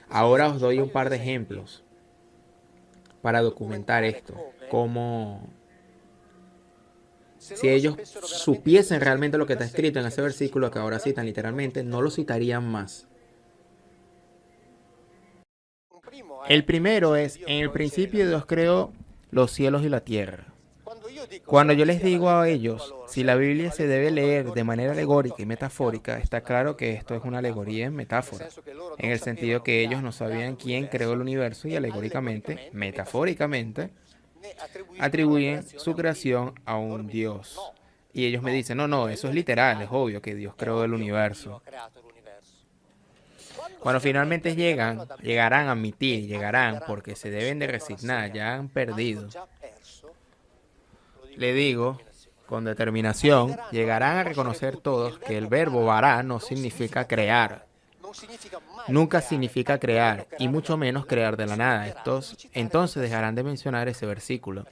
Ahora os doy un par de ejemplos para documentar esto. Como si ellos supiesen realmente lo que está escrito en ese versículo que ahora citan literalmente, no lo citarían más. El primero es, en el principio Dios creó los cielos y la tierra. Cuando yo les digo a ellos, si la Biblia se debe leer de manera alegórica y metafórica, está claro que esto es una alegoría en metáfora, en el sentido que ellos no sabían quién creó el universo y alegóricamente, metafóricamente, atribuyen su creación a un Dios. Y ellos me dicen, no, no, eso es literal, es obvio que Dios creó el universo. Cuando finalmente llegarán a admitir, llegarán porque se deben de resignar, ya han perdido. Le digo, con determinación, llegarán a reconocer todos que el verbo vará no significa crear. Nunca significa crear, y mucho menos crear de la nada. Entonces dejarán de mencionar ese versículo.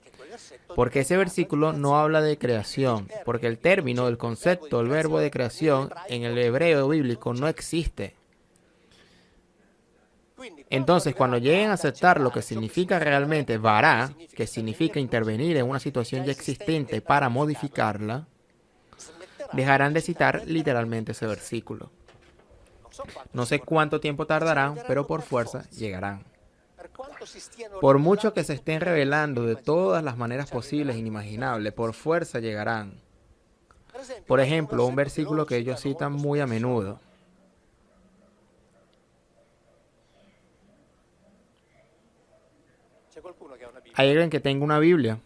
Porque ese versículo no habla de creación, porque el término, el concepto, el verbo de creación en el hebreo bíblico no existe. Entonces, cuando lleguen a aceptar lo que significa realmente vará, que significa intervenir en una situación ya existente para modificarla, dejarán de citar literalmente ese versículo. No sé cuánto tiempo tardarán, pero por fuerza llegarán. Por mucho que se estén revelando de todas las maneras posibles e inimaginables, por fuerza llegarán. Por ejemplo, un versículo que ellos citan muy a menudo. ¿Hay alguien que tenga una Biblia?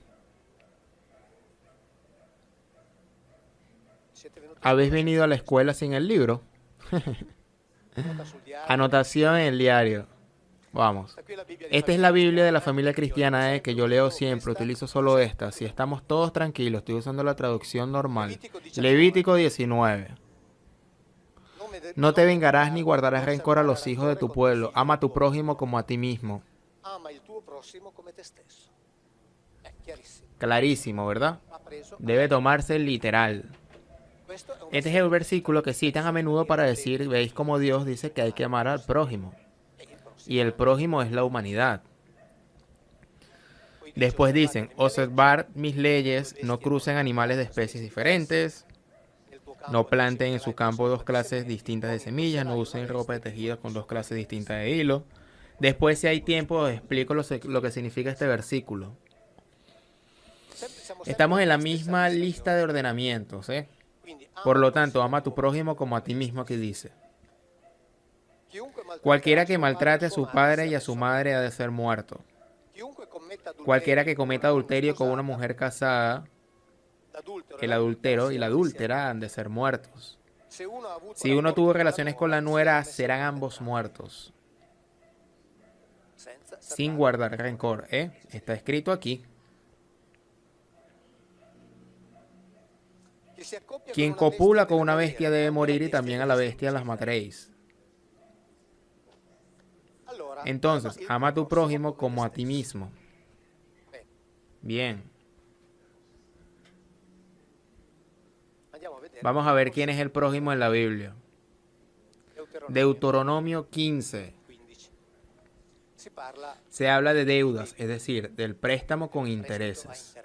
¿Habéis venido a la escuela sin el libro? Anotación en el diario. Vamos. Esta es la Biblia de la familia cristiana que yo leo siempre. Utilizo solo esta. Si estamos todos tranquilos, estoy usando la traducción normal. Levítico 19. No te vengarás ni guardarás rencor a los hijos de tu pueblo. Ama a tu prójimo como a ti mismo. Clarísimo, ¿verdad? Debe tomarse literal. Este es el versículo que citan a menudo para decir, veis como Dios dice que hay que amar al prójimo. Y el prójimo es la humanidad. Después dicen, observar mis leyes, no crucen animales de especies diferentes, no planten en su campo dos clases distintas de semillas, no usen ropa de tejido con dos clases distintas de hilo. Después, si hay tiempo, explico lo que significa este versículo. Estamos en la misma lista de ordenamientos, ¿eh? Por lo tanto, ama a tu prójimo como a ti mismo, aquí dice. Cualquiera que maltrate a su padre y a su madre ha de ser muerto. Cualquiera que cometa adulterio con una mujer casada, el adultero y la adúltera han de ser muertos. Si uno tuvo relaciones con la nuera, serán ambos muertos. Sin guardar rencor, ¿eh? Está escrito aquí. Quien copula con una bestia debe morir y también a la bestia las mataréis. Entonces, ama a tu prójimo como a ti mismo. Bien. Vamos a ver quién es el prójimo en la Biblia. Deuteronomio 15. Se habla de deudas, es decir, del préstamo con intereses,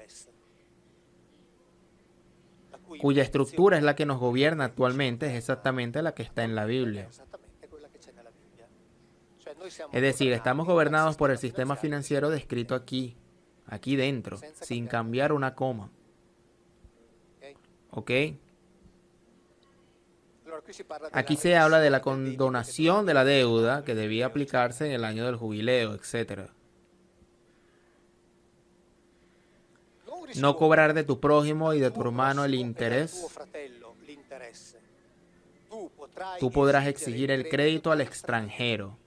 cuya estructura es la que nos gobierna actualmente, es exactamente la que está en la Biblia. Es decir, estamos gobernados por el sistema financiero descrito aquí dentro, sin cambiar una coma. ¿Ok? Aquí se habla de la condonación de la deuda que debía aplicarse en el año del jubileo, etc. No cobrar de tu prójimo y de tu hermano el interés. Tú podrás exigir el crédito al extranjero.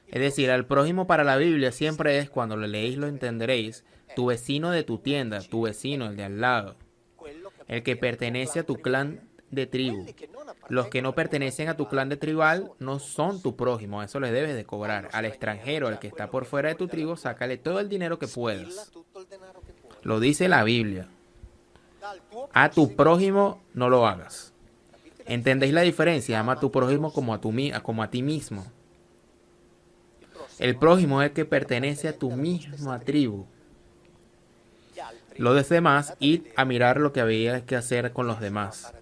Es decir, al prójimo para la Biblia siempre es, cuando lo leéis lo entenderéis, tu vecino de tu tienda, tu vecino, el de al lado, el que pertenece a tu clan de tribu. Los que no pertenecen a tu clan de tribal no son tu prójimo, eso les debes de cobrar. Al extranjero, al que está por fuera de tu tribu, sácale todo el dinero que puedas. Lo dice la Biblia. A tu prójimo no lo hagas. ¿Entendéis la diferencia? Ama a tu prójimo como a ti mismo. El prójimo es el que pertenece a tu misma tribu. Los demás, id a mirar lo que había que hacer con los demás.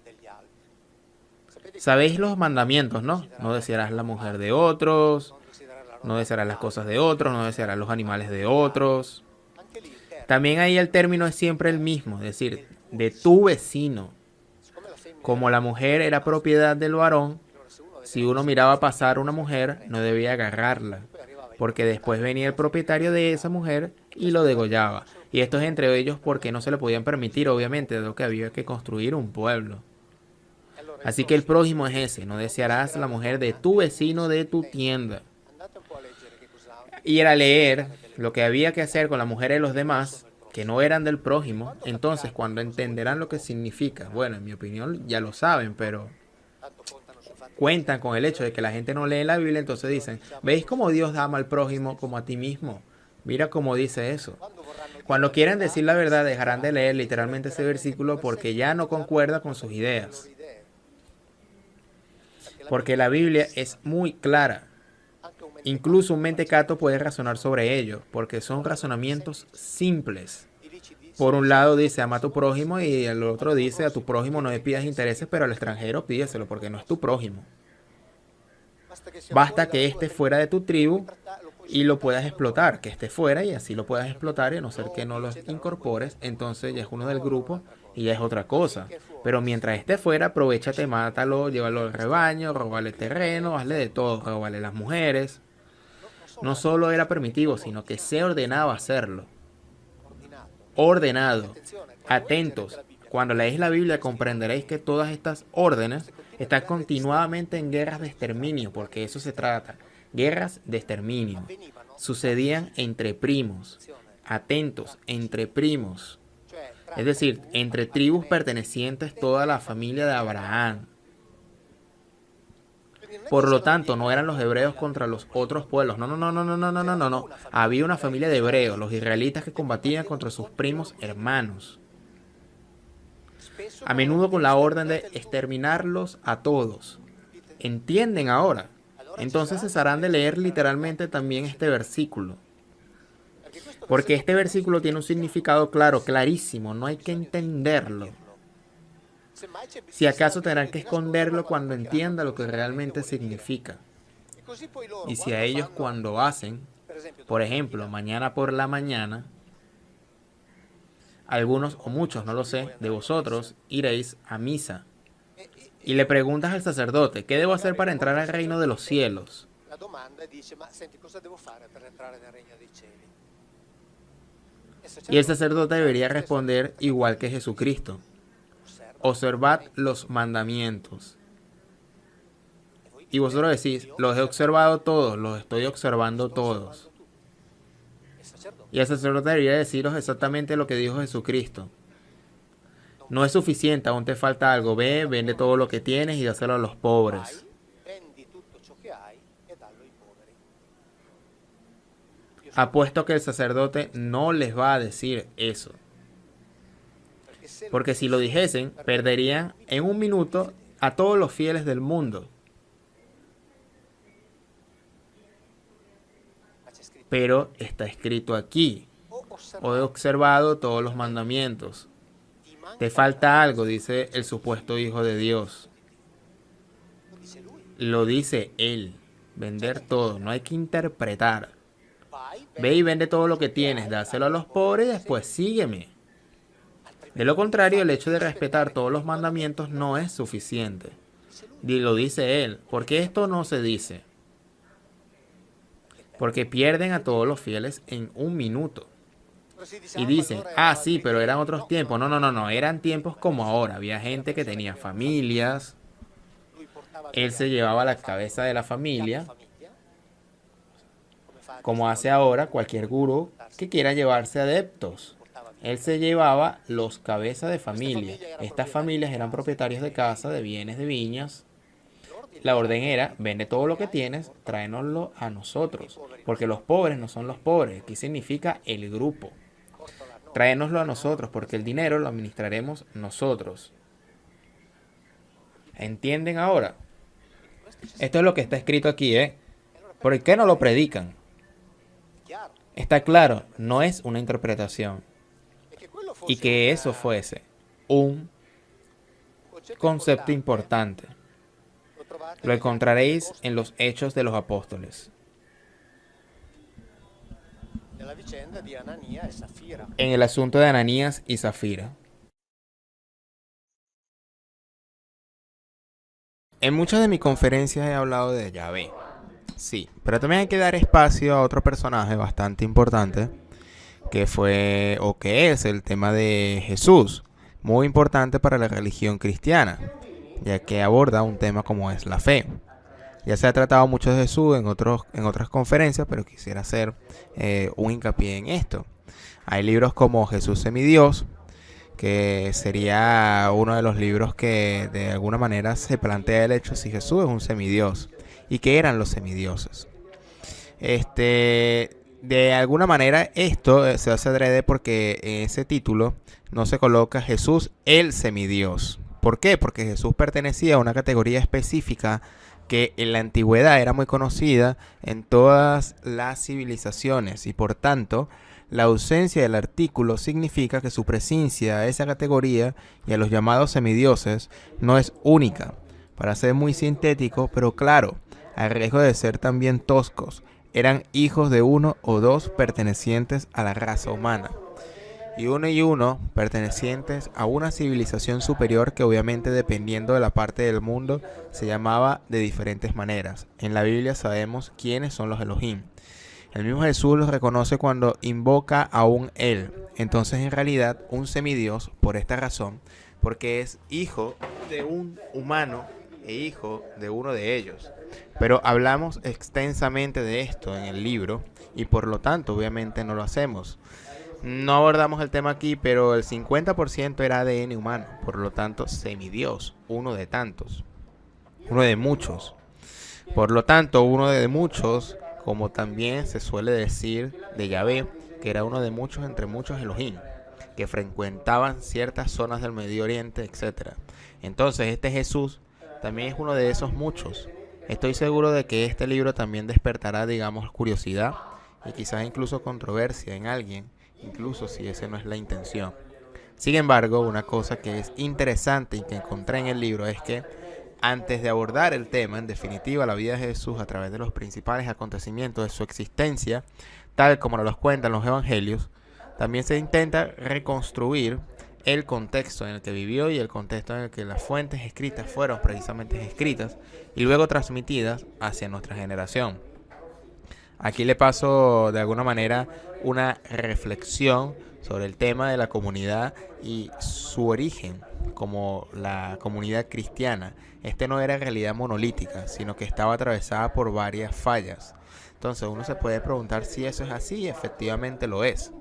Sabéis los mandamientos, ¿no? No desearás la mujer de otros, no desearás las cosas de otros, no desearás los animales de otros. También ahí el término es siempre el mismo, es decir, de tu vecino. Como la mujer era propiedad del varón, si uno miraba pasar una mujer, no debía agarrarla, porque después venía el propietario de esa mujer y lo degollaba. Y esto es entre ellos porque no se le podían permitir, obviamente, dado que había que construir un pueblo. Así que el prójimo es ese, no desearás la mujer de tu vecino de tu tienda. Y era leer lo que había que hacer con la mujer de los demás, que no eran del prójimo. Entonces, cuando entenderán lo que significa, bueno, en mi opinión ya lo saben, pero cuentan con el hecho de que la gente no lee la Biblia, entonces dicen, ¿veis cómo Dios ama al prójimo como a ti mismo? Mira cómo dice eso. Cuando quieran decir la verdad, dejarán de leer literalmente ese versículo porque ya no concuerda con sus ideas. Porque la Biblia es muy clara. Incluso un mentecato puede razonar sobre ello, porque son razonamientos simples. Por un lado dice, ama a tu prójimo, y el otro dice, a tu prójimo no le pidas intereses, pero al extranjero pídeselo, porque no es tu prójimo. Basta que esté fuera de tu tribu y lo puedas explotar, que esté fuera y así lo puedas explotar, y a no ser que no lo incorpores, entonces ya es uno del grupo y ya es otra cosa. Pero mientras esté fuera, aprovechate, mátalo, llévalo al rebaño, róbale terreno, hazle de todo, róbale las mujeres. No solo era permitivo, sino que se ordenaba hacerlo. Ordenado. Atentos. Cuando leéis la Biblia comprenderéis que todas estas órdenes están continuamente en guerras de exterminio, porque eso se trata. Guerras de exterminio. Sucedían entre primos. Atentos, entre primos. Es decir, entre tribus pertenecientes toda la familia de Abraham. Por lo tanto, no eran los hebreos contra los otros pueblos. No, no, no, no, no, no, no, no, no, no. Había una familia de hebreos, los israelitas que combatían contra sus primos hermanos. A menudo con la orden de exterminarlos a todos. ¿Entienden ahora? Entonces cesarán de leer literalmente también este versículo. Porque este versículo tiene un significado claro, clarísimo. No hay que entenderlo. Si acaso tendrán que esconderlo cuando entienda lo que realmente significa. Y si a ellos cuando hacen, por ejemplo, mañana por la mañana, algunos o muchos, no lo sé, de vosotros iréis a misa y le preguntas al sacerdote, ¿qué debo hacer para entrar al reino de los cielos? Y el sacerdote debería responder igual que Jesucristo. Observad los mandamientos. Y vosotros decís, los he observado todos, los estoy observando todos. Y el sacerdote debería deciros exactamente lo que dijo Jesucristo. No es suficiente, aún te falta algo. Ve, vende todo lo que tienes y dáselo a los pobres. Apuesto que el sacerdote no les va a decir eso. Porque si lo dijesen, perderían en un minuto a todos los fieles del mundo. Pero está escrito aquí. He observado todos los mandamientos. Te falta algo, dice el supuesto Hijo de Dios. Lo dice Él. Vender todo. No hay que interpretar. Ve y vende todo lo que tienes. Dáselo a los pobres y después sígueme. De lo contrario, el hecho de respetar todos los mandamientos no es suficiente. Y lo dice Él. ¿Por qué esto no se dice? Porque pierden a todos los fieles en un minuto. Y dicen, sí, pero eran otros tiempos. No, no, no, no, eran tiempos como ahora. Había gente que tenía familias. Él se llevaba la cabeza de la familia, como hace ahora cualquier gurú que quiera llevarse adeptos. Él se llevaba los cabezas de familia. Estas familias eran propietarios de casa, de bienes, de viñas. La orden era, vende todo lo que tienes, tráenoslo a nosotros. Porque los pobres no son los pobres. Aquí significa el grupo. Tráenoslo a nosotros, porque el dinero lo administraremos nosotros. ¿Entienden ahora? Esto es lo que está escrito aquí, ¿eh? ¿Por qué no lo predican? Está claro, no es una interpretación. Y que eso fuese un concepto importante. Lo encontraréis en los Hechos de los Apóstoles. En el asunto de Ananías y Zafira. En muchas de mis conferencias he hablado de Yahvé. Sí, pero también hay que dar espacio a otro personaje bastante importante que fue o que es el tema de Jesús, muy importante para la religión cristiana, ya que aborda un tema como es la fe. Ya se ha tratado mucho de Jesús en otras conferencias, pero quisiera hacer un hincapié en esto. Hay libros como Jesús Semidios, que sería uno de los libros que de alguna manera se plantea el hecho si Jesús es un semidios y qué eran los semidioses. De alguna manera esto se hace adrede porque en ese título no se coloca Jesús el semidios. ¿Por qué? Porque Jesús pertenecía a una categoría específica que en la antigüedad era muy conocida en todas las civilizaciones y por tanto la ausencia del artículo significa que su presencia a esa categoría y a los llamados semidioses no es única. Para ser muy sintético, pero claro, al riesgo de ser también toscos, eran hijos de uno o dos pertenecientes a la raza humana. Y uno pertenecientes a una civilización superior que obviamente dependiendo de la parte del mundo se llamaba de diferentes maneras. En la Biblia sabemos quiénes son los Elohim. El mismo Jesús los reconoce cuando invoca a un Él. Entonces en realidad un semidios por esta razón, porque es hijo de un humano e hijo de uno de ellos. Pero hablamos extensamente de esto en el libro y por lo tanto obviamente no lo hacemos. No abordamos el tema aquí, pero el 50% era ADN humano, por lo tanto semidios, uno de tantos, uno de muchos. Por lo tanto, uno de muchos, como también se suele decir de Yahvé, que era uno de muchos entre muchos Elohim, que frecuentaban ciertas zonas del Medio Oriente, etc. Entonces, este Jesús también es uno de esos muchos. Estoy seguro de que este libro también despertará, digamos, curiosidad y quizás incluso controversia en alguien, incluso si esa no es la intención. Sin embargo, una cosa que es interesante y que encontré en el libro es que antes de abordar el tema, en definitiva, la vida de Jesús a través de los principales acontecimientos de su existencia, tal como nos los cuentan los evangelios, también se intenta reconstruir el contexto en el que vivió y el contexto en el que las fuentes escritas fueron precisamente escritas y luego transmitidas hacia nuestra generación. Aquí le paso de alguna manera una reflexión sobre el tema de la comunidad y su origen como la comunidad cristiana. No era en realidad monolítica, sino que estaba atravesada por varias fallas. Entonces uno se puede preguntar si eso es así y efectivamente lo es.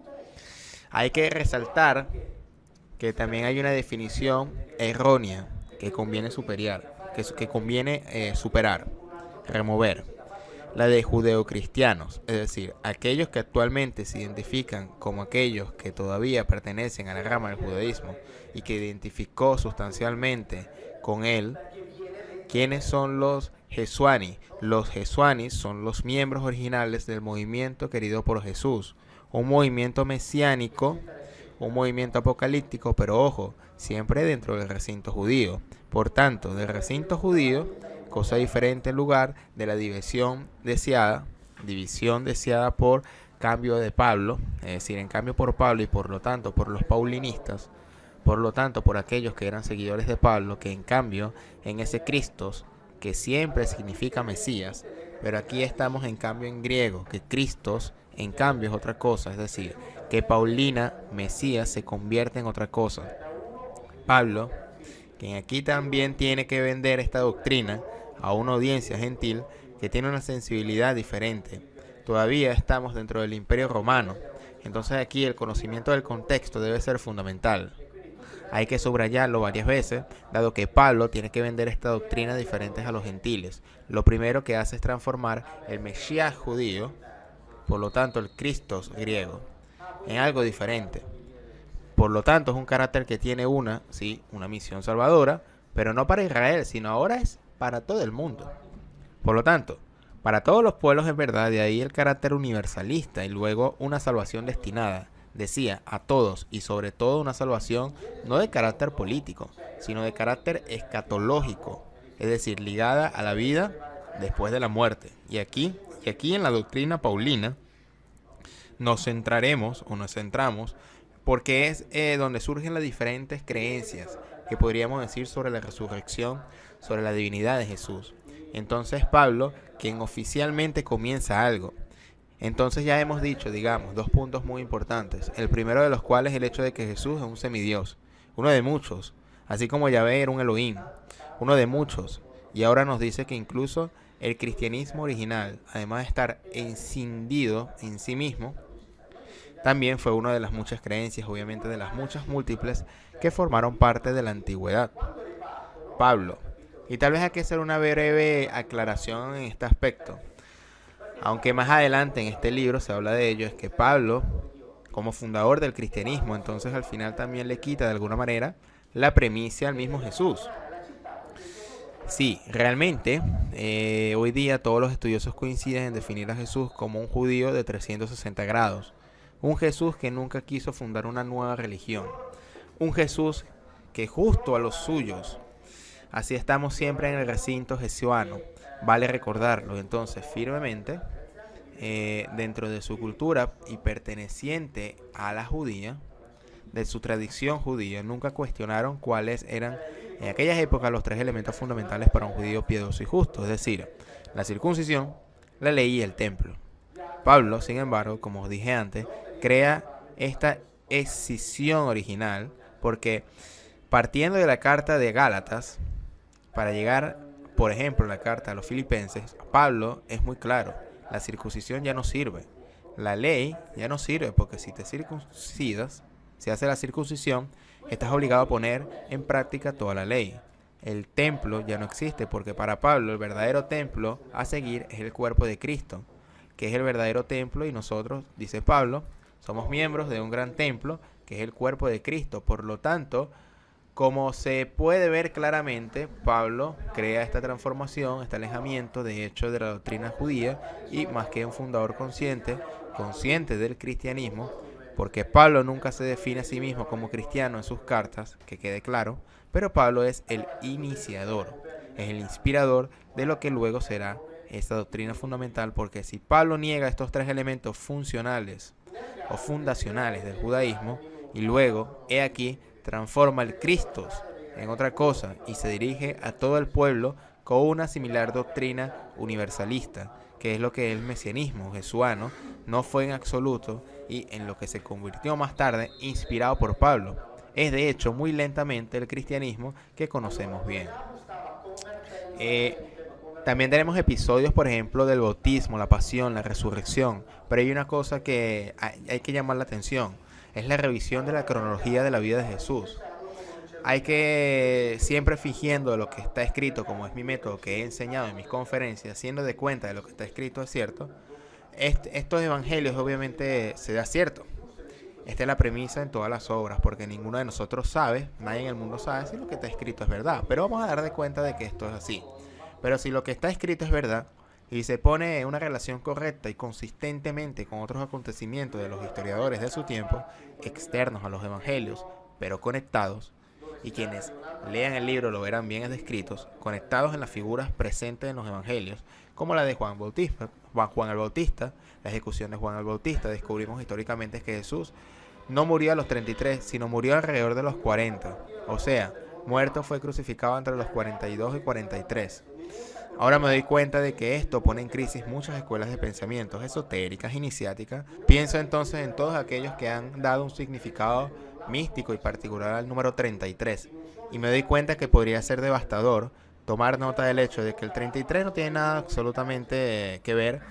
Hay que resaltar que también hay una definición errónea que conviene superar, remover. La de judeocristianos, es decir, aquellos que actualmente se identifican como aquellos que todavía pertenecen a la rama del judaísmo y que identificó sustancialmente con él. ¿Quiénes son los Jesuani? Los Jesuanis son los miembros originales del movimiento querido por Jesús, un movimiento mesiánico, un movimiento apocalíptico, pero ojo, siempre dentro del recinto judío. Por tanto, del recinto judío, cosa diferente en lugar de la división deseada por cambio de Pablo, es decir, en cambio por Pablo y por lo tanto por los paulinistas, por lo tanto por aquellos que eran seguidores de Pablo, que en cambio en ese Christos, que siempre significa Mesías, pero aquí estamos en cambio en griego, que Christos en cambio es otra cosa, es decir, que Paulina, Mesías, se convierte en otra cosa. Pablo, quien aquí también tiene que vender esta doctrina a una audiencia gentil que tiene una sensibilidad diferente. Todavía estamos dentro del Imperio Romano, entonces aquí el conocimiento del contexto debe ser fundamental. Hay que subrayarlo varias veces, dado que Pablo tiene que vender esta doctrina diferentes a los gentiles. Lo primero que hace es transformar el Mesías judío, por lo tanto el Christos griego, en algo diferente. Por lo tanto es un carácter que tiene una misión salvadora, pero no para Israel, sino ahora es para todo el mundo. Por lo tanto, para todos los pueblos es verdad, de ahí el carácter universalista y luego una salvación destinada, decía, a todos y sobre todo una salvación no de carácter político, sino de carácter escatológico, es decir, ligada a la vida después de la muerte. Y aquí en la doctrina paulina nos centramos porque es donde surgen las diferentes creencias que podríamos decir sobre la resurrección, sobre la divinidad de Jesús. Entonces Pablo, quien oficialmente comienza algo, entonces ya hemos dicho, digamos, dos puntos muy importantes. El primero de los cuales es el hecho de que Jesús es un semidios, uno de muchos, así como Yahvé era un Elohim, uno de muchos. Y ahora nos dice que incluso el cristianismo original, además de estar escindido en sí mismo, también fue una de las muchas creencias, obviamente de las muchas múltiples, que formaron parte de la antigüedad. Pablo. Y tal vez hay que hacer una breve aclaración en este aspecto. Aunque más adelante en este libro se habla de ello, es que Pablo, como fundador del cristianismo, entonces al final también le quita de alguna manera la premisa al mismo Jesús. Sí, realmente hoy día todos los estudiosos coinciden en definir a Jesús como un judío de 360 grados. Un Jesús que nunca quiso fundar una nueva religión. Un Jesús que justo a los suyos, así estamos siempre en el recinto jesuano, vale recordarlo entonces firmemente, dentro de su cultura y perteneciente a la judía, de su tradición judía, nunca cuestionaron cuáles eran en aquellas épocas los tres elementos fundamentales para un judío piadoso y justo, es decir, la circuncisión, la ley y el templo. Pablo, sin embargo, como os dije antes, crea esta escisión original porque partiendo de la carta de Gálatas, para llegar, por ejemplo, a la carta a los filipenses, Pablo es muy claro, la circuncisión ya no sirve, la ley ya no sirve porque si te circuncidas, si hace la circuncisión, estás obligado a poner en práctica toda la ley. El templo ya no existe porque para Pablo el verdadero templo a seguir es el cuerpo de Cristo, que es el verdadero templo y nosotros, dice Pablo, somos miembros de un gran templo que es el cuerpo de Cristo. Por lo tanto, como se puede ver claramente, Pablo crea esta transformación, este alejamiento de hecho de la doctrina judía y más que un fundador consciente del cristianismo, porque Pablo nunca se define a sí mismo como cristiano en sus cartas, que quede claro, pero Pablo es el iniciador, es el inspirador de lo que luego será esta doctrina fundamental, porque si Pablo niega estos tres elementos funcionales o fundacionales del judaísmo y luego, he aquí, transforma el Christos en otra cosa y se dirige a todo el pueblo con una similar doctrina universalista, que es lo que el mesianismo jesuano no fue en absoluto y en lo que se convirtió más tarde inspirado por Pablo. Es de hecho muy lentamente el cristianismo que conocemos bien. También tenemos episodios, por ejemplo, del bautismo, la pasión, la resurrección, pero hay una cosa que hay que llamar la atención, es la revisión de la cronología de la vida de Jesús. Hay que siempre fingiendo lo que está escrito, como es mi método que he enseñado en mis conferencias, siendo de cuenta de lo que está escrito es cierto. Estos evangelios obviamente se da cierto. Esta es la premisa en todas las obras, porque ninguno de nosotros sabe, nadie en el mundo sabe si lo que está escrito es verdad. Pero vamos a dar de cuenta de que esto es así. Pero si lo que está escrito es verdad y se pone en una relación correcta y consistentemente con otros acontecimientos de los historiadores de su tiempo, externos a los evangelios, pero conectados, y quienes lean el libro lo verán bien descritos, conectados en las figuras presentes en los evangelios, como la de Juan el Bautista, la ejecución de Juan el Bautista. Descubrimos históricamente que Jesús no murió a los 33, sino murió alrededor de los 40. O sea, muerto fue crucificado entre los 42 y 43. Ahora me doy cuenta de que esto pone en crisis muchas escuelas de pensamientos esotéricas, iniciáticas. Pienso entonces en todos aquellos que han dado un significado místico y particular al número 33. Y me doy cuenta que podría ser devastador tomar nota del hecho de que el 33 no tiene nada absolutamente que ver,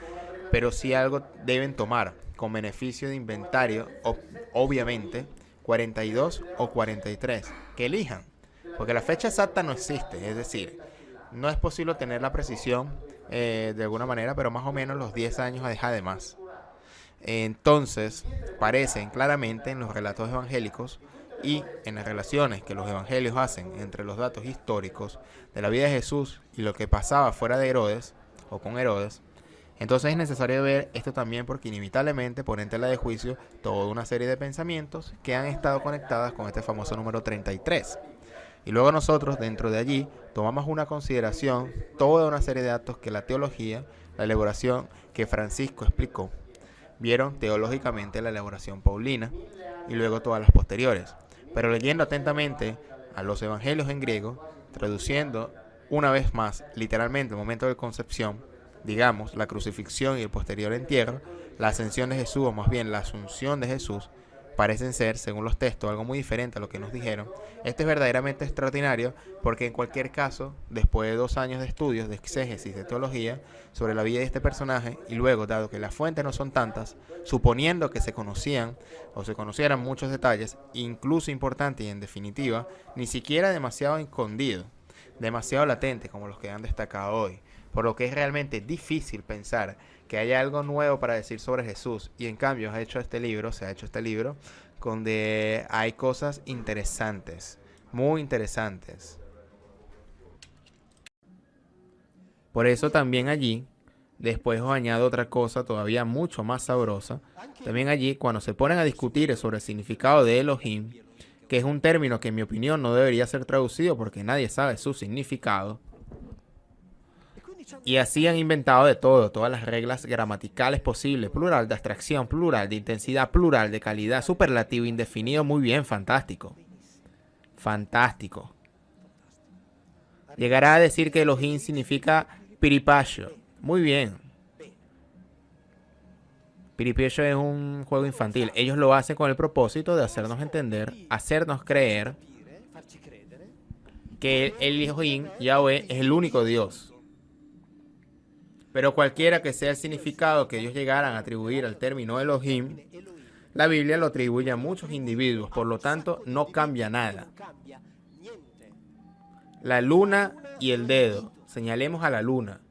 pero sí algo deben tomar con beneficio de inventario, obviamente, 42 o 43, que elijan, porque la fecha exacta no existe, es decir, no es posible tener la precisión de alguna manera, pero más o menos los 10 años deja de más. Entonces, parecen claramente en los relatos evangélicos y en las relaciones que los evangelios hacen entre los datos históricos de la vida de Jesús y lo que pasaba fuera de Herodes o con Herodes, entonces es necesario ver esto también porque inevitablemente pone en tela de juicio toda una serie de pensamientos que han estado conectadas con este famoso número 33. Y luego nosotros, dentro de allí, tomamos una consideración toda una serie de actos que la teología, la elaboración que Francisco explicó, vieron teológicamente la elaboración paulina y luego todas las posteriores. Pero leyendo atentamente a los evangelios en griego, traduciendo una vez más literalmente el momento de concepción, digamos, la crucifixión y el posterior entierro, la ascensión de Jesús, o más bien la asunción de Jesús, parecen ser, según los textos, algo muy diferente a lo que nos dijeron. Esto es verdaderamente extraordinario porque en cualquier caso, después de 2 años de estudios de exégesis de teología sobre la vida de este personaje, y luego, dado que las fuentes no son tantas, suponiendo que se conocían o se conocieran muchos detalles, incluso importantes y en definitiva, ni siquiera demasiado escondido, demasiado latente como los que han destacado hoy, por lo que es realmente difícil pensar que haya algo nuevo para decir sobre Jesús, y en cambio se ha hecho este libro donde hay cosas interesantes, muy interesantes. Por eso también allí, después os añado otra cosa todavía mucho más sabrosa, también allí cuando se ponen a discutir sobre el significado de Elohim, que es un término que en mi opinión no debería ser traducido porque nadie sabe su significado, y así han inventado de todo, todas las reglas gramaticales posibles, plural de abstracción, plural de intensidad, plural de calidad, superlativo, indefinido, muy bien, fantástico. Fantástico. Llegará a decir que Elohim significa piripacho, muy bien. Piripacho es un juego infantil, ellos lo hacen con el propósito de hacernos entender, hacernos creer que el Elohim, Yahweh, es el único Dios. Pero cualquiera que sea el significado que ellos llegaran a atribuir al término Elohim, la Biblia lo atribuye a muchos individuos, por lo tanto no cambia nada. La luna y el dedo, señalemos a la luna.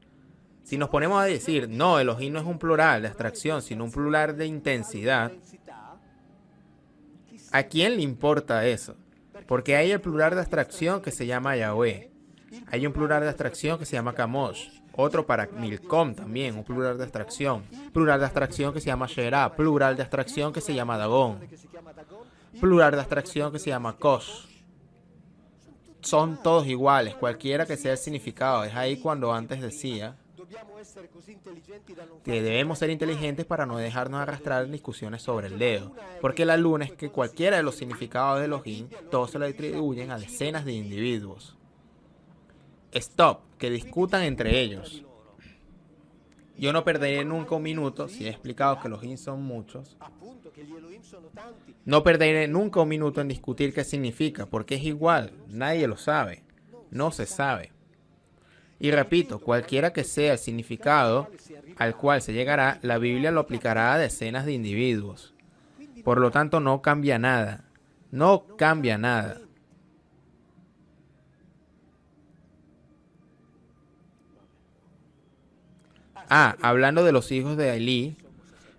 Si nos ponemos a decir, no, Elohim no es un plural de abstracción, sino un plural de intensidad, ¿a quién le importa eso? Porque hay el plural de abstracción que se llama Yahweh. Hay un plural de abstracción que se llama Kamosh. Otro para Milcom también, un plural de abstracción. Plural de abstracción que se llama Shera. Plural de abstracción que se llama Dagon. Plural de abstracción que se llama Kosh. Son todos iguales, cualquiera que sea el significado. Es ahí cuando antes decía que debemos ser inteligentes para no dejarnos arrastrar en discusiones sobre el dedo. Porque la luna es que cualquiera de los significados de Elohim, todos se lo atribuyen a decenas de individuos. Stop, que discutan entre ellos. Yo no perderé nunca un minuto, si he explicado que los Elohim son muchos, no perderé nunca un minuto en discutir qué significa, porque es igual, nadie lo sabe, no se sabe. Y repito, cualquiera que sea el significado al cual se llegará, la Biblia lo aplicará a decenas de individuos. Por lo tanto, no cambia nada, no cambia nada. Hablando de los hijos de Elí,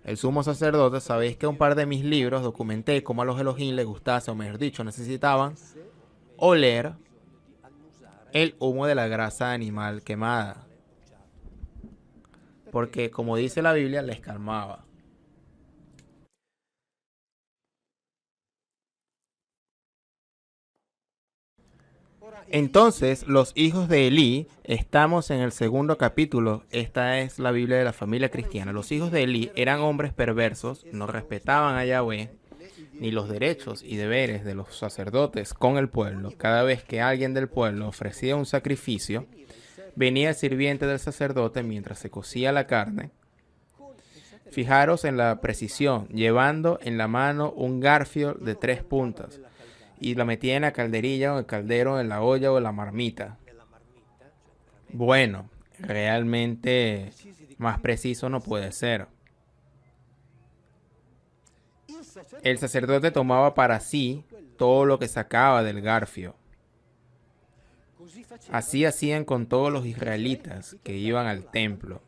el sumo sacerdote, sabéis que un par de mis libros documenté cómo a los Elohim les gustase, o mejor dicho, necesitaban oler el humo de la grasa animal quemada. Porque, como dice la Biblia, les calmaba. Entonces, los hijos de Elí, estamos en el segundo capítulo, esta es la Biblia de la familia cristiana. Los hijos de Elí eran hombres perversos, no respetaban a Yahweh, ni los derechos y deberes de los sacerdotes con el pueblo. Cada vez que alguien del pueblo ofrecía un sacrificio, venía el sirviente del sacerdote mientras se cocía la carne. Fijaros en la precisión, llevando en la mano un garfio de 3 puntas, y la metía en la calderilla o el caldero, en la olla o en la marmita. Bueno, realmente más preciso no puede ser. El sacerdote tomaba para sí todo lo que sacaba del garfio. Así hacían con todos los israelitas que iban al templo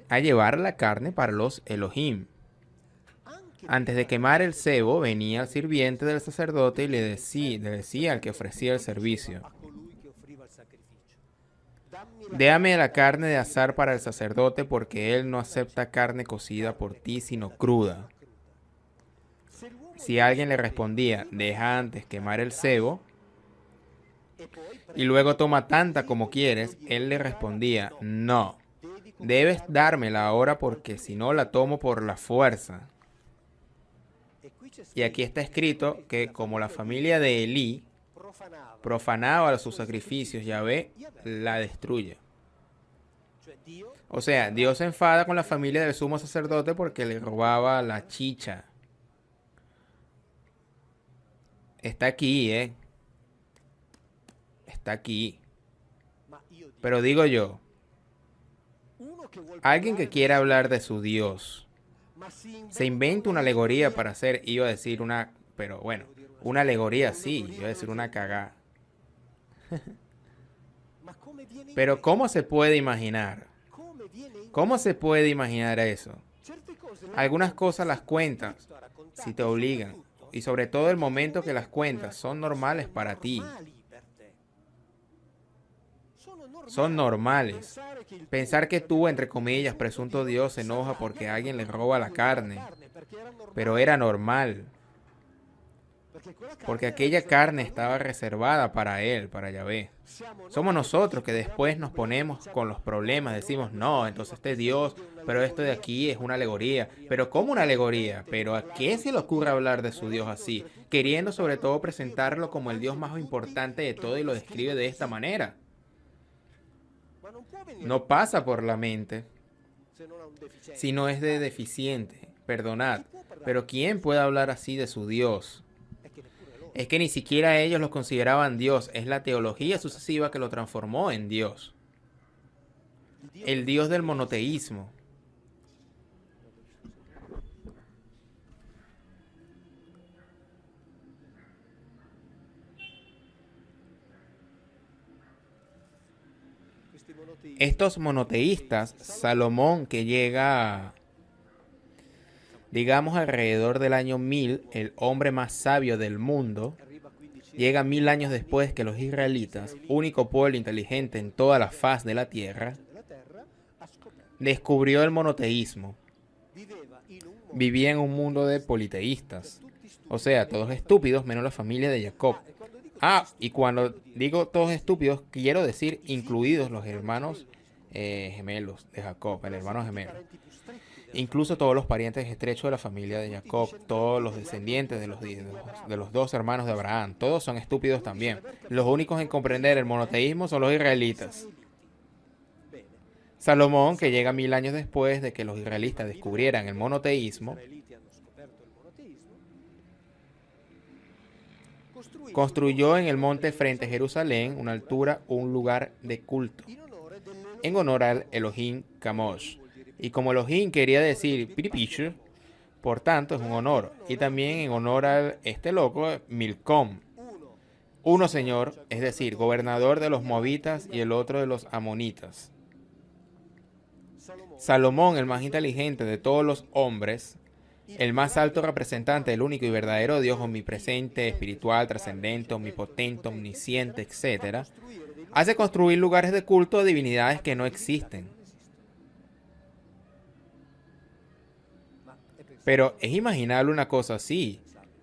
a llevar la carne para los Elohim. Antes de quemar el cebo, venía el sirviente del sacerdote y le decía al que ofrecía el servicio: déame la carne de asar para el sacerdote, porque él no acepta carne cocida por ti, sino cruda. Si alguien le respondía: deja antes quemar el cebo, y luego toma tanta como quieres, él le respondía: no, debes dármela ahora, porque si no la tomo por la fuerza. Y aquí está escrito que como la familia de Elí profanaba sus sacrificios, Yahvé la destruye. O sea, Dios se enfada con la familia del sumo sacerdote porque le robaba la chicha. Está aquí, Está aquí. Pero digo yo, alguien que quiera hablar de su Dios se inventa una alegoría para hacer, iba a decir pero bueno, una alegoría sí, iba a decir una cagada. Pero ¿cómo se puede imaginar? ¿Cómo se puede imaginar eso? Algunas cosas las cuentas si te obligan, y sobre todo el momento que las cuentas son normales para ti. Son normales. Pensar que tú, entre comillas, presunto Dios, se enoja porque alguien le roba la carne, pero era normal, porque aquella carne estaba reservada para él, para Yahvé. Somos nosotros que después nos ponemos con los problemas, decimos: no, entonces este Dios, pero esto de aquí es una alegoría. Pero ¿cómo una alegoría? ¿Pero a qué se le ocurre hablar de su Dios así? Queriendo sobre todo presentarlo como el Dios más importante de todo, y lo describe de esta manera. No pasa por la mente, si no es de deficiente. Perdonad, pero ¿quién puede hablar así de su Dios? Es que ni siquiera ellos lo consideraban Dios, es la teología sucesiva que lo transformó en Dios. El Dios del monoteísmo. Estos monoteístas, Salomón, que llega, digamos, alrededor del año 1000, el hombre más sabio del mundo, llega 1000 años después que los israelitas, único pueblo inteligente en toda la faz de la tierra, descubrió el monoteísmo. Vivía en un mundo de politeístas, o sea, todos estúpidos menos la familia de Jacob. Y cuando digo todos estúpidos, quiero decir incluidos los hermanos gemelos de Jacob, el hermano gemelo. Incluso todos los parientes estrechos de la familia de Jacob, todos los descendientes de los dos hermanos de Abraham, todos son estúpidos también. Los únicos en comprender el monoteísmo son los israelitas. Salomón, que llega 1000 años después de que los israelitas descubrieran el monoteísmo, construyó en el monte frente a Jerusalén, una altura, un lugar de culto, en honor al Elohim Kamosh. Y como Elohim quería decir Piripichu, por tanto es un honor. Y también en honor a este loco, Milcom. Uno señor, es decir, gobernador de los moabitas, y el otro de los amonitas. Salomón, el más inteligente de todos los hombres, el más alto representante del único y verdadero Dios omnipresente, espiritual, trascendente, omnipotente, omnisciente, etc., hace construir lugares de culto a divinidades que no existen. Pero ¿es imaginable una cosa así?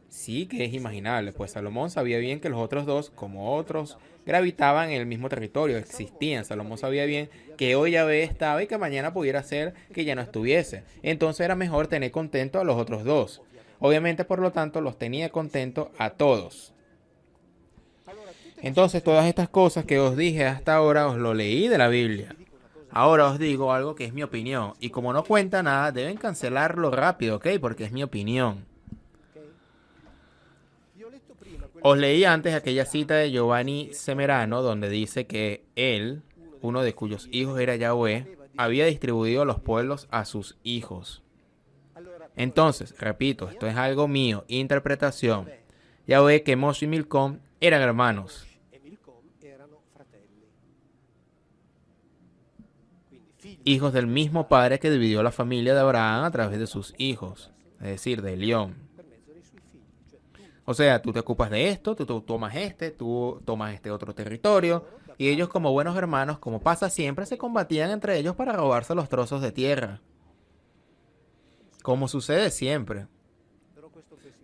Sí que es imaginable, pues Salomón sabía bien que los otros dos, como otros, gravitaban en el mismo territorio, existían. Salomón sabía bien que hoy Yahvé estaba y que mañana pudiera ser que ya no estuviese. Entonces era mejor tener contento a los otros dos. Obviamente, por lo tanto, los tenía contentos a todos. Entonces, todas estas cosas que os dije hasta ahora os lo leí de la Biblia. Ahora os digo algo que es mi opinión, y como no cuenta nada, deben cancelarlo rápido, ¿ok? Porque es mi opinión. Os leí antes aquella cita de Giovanni Semerano, donde dice que él, uno de cuyos hijos era Yahweh, había distribuido los pueblos a sus hijos. Entonces, repito, esto es algo mío, interpretación. Yahweh, Kemosh y Milcom eran hermanos. Hijos del mismo padre que dividió la familia de Abraham a través de sus hijos. es decir, de Elión. O sea, tú te ocupas de esto, tú tomas este otro territorio, y ellos como buenos hermanos, como pasa siempre, se combatían entre ellos para robarse los trozos de tierra. Como sucede siempre.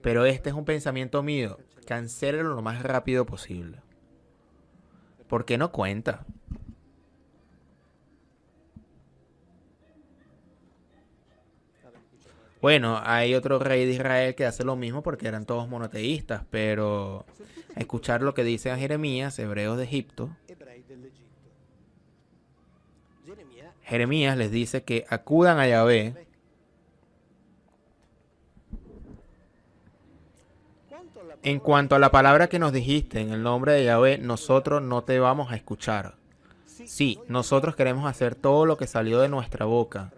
Pero este es un pensamiento mío. Cancélelo lo más rápido posible. Porque no cuenta. Bueno, hay otro rey de Israel que hace lo mismo porque eran todos monoteístas, pero escuchar lo que dice a Jeremías, hebreos de Egipto. Jeremías les dice que acudan a Yahvé. En cuanto a la palabra que nos dijiste en el nombre de Yahvé, nosotros no te vamos a escuchar. Sí, nosotros queremos hacer todo lo que salió de nuestra boca,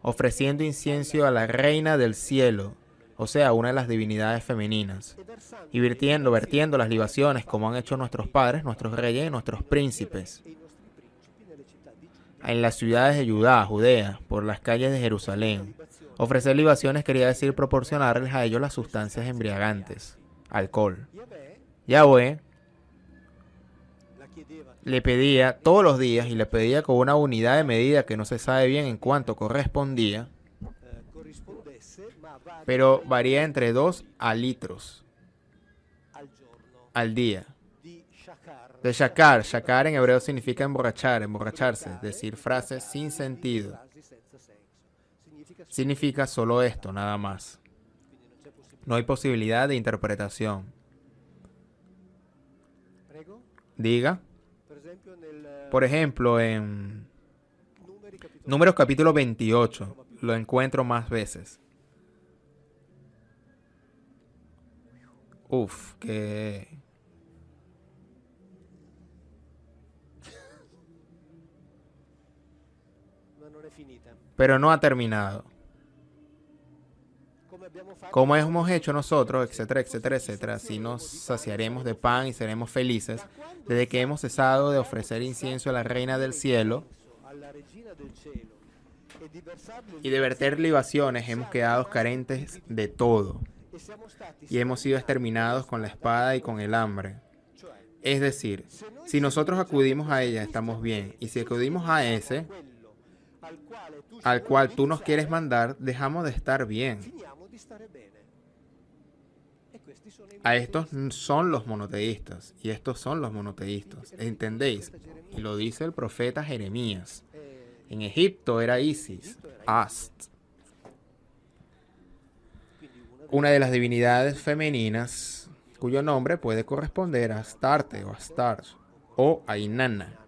ofreciendo incienso a la reina del cielo, o sea, una de las divinidades femeninas, y vertiendo las libaciones como han hecho nuestros padres, nuestros reyes y nuestros príncipes, en las ciudades de Judea, por las calles de Jerusalén. Ofrecer libaciones quería decir proporcionarles a ellos las sustancias embriagantes, alcohol. Yahweh le pedía todos los días y le pedía con una unidad de medida que no se sabe bien en cuánto correspondía, pero varía entre 2 a litros al día. De shakar. Shakar en hebreo significa emborrachar, emborracharse, decir frases sin sentido. Significa solo esto, nada más. No hay posibilidad de interpretación. Diga. Por ejemplo, en Números capítulo 28, lo encuentro más veces. Uf, que... Pero no ha terminado. Como hemos hecho nosotros, etcétera, etcétera, etcétera, si nos saciaremos de pan y seremos felices, desde que hemos cesado de ofrecer incienso a la reina del cielo y de verter libaciones, hemos quedado carentes de todo y hemos sido exterminados con la espada y con el hambre. Es decir, si nosotros acudimos a ella, estamos bien, y si acudimos a ese al cual tú nos quieres mandar, dejamos de estar bien. A estos son los monoteístas, y estos son los monoteístas, ¿entendéis? Y lo dice el profeta Jeremías. En Egipto era Isis, Ast, una de las divinidades femeninas cuyo nombre puede corresponder a Astarte o Astar o a Inanna.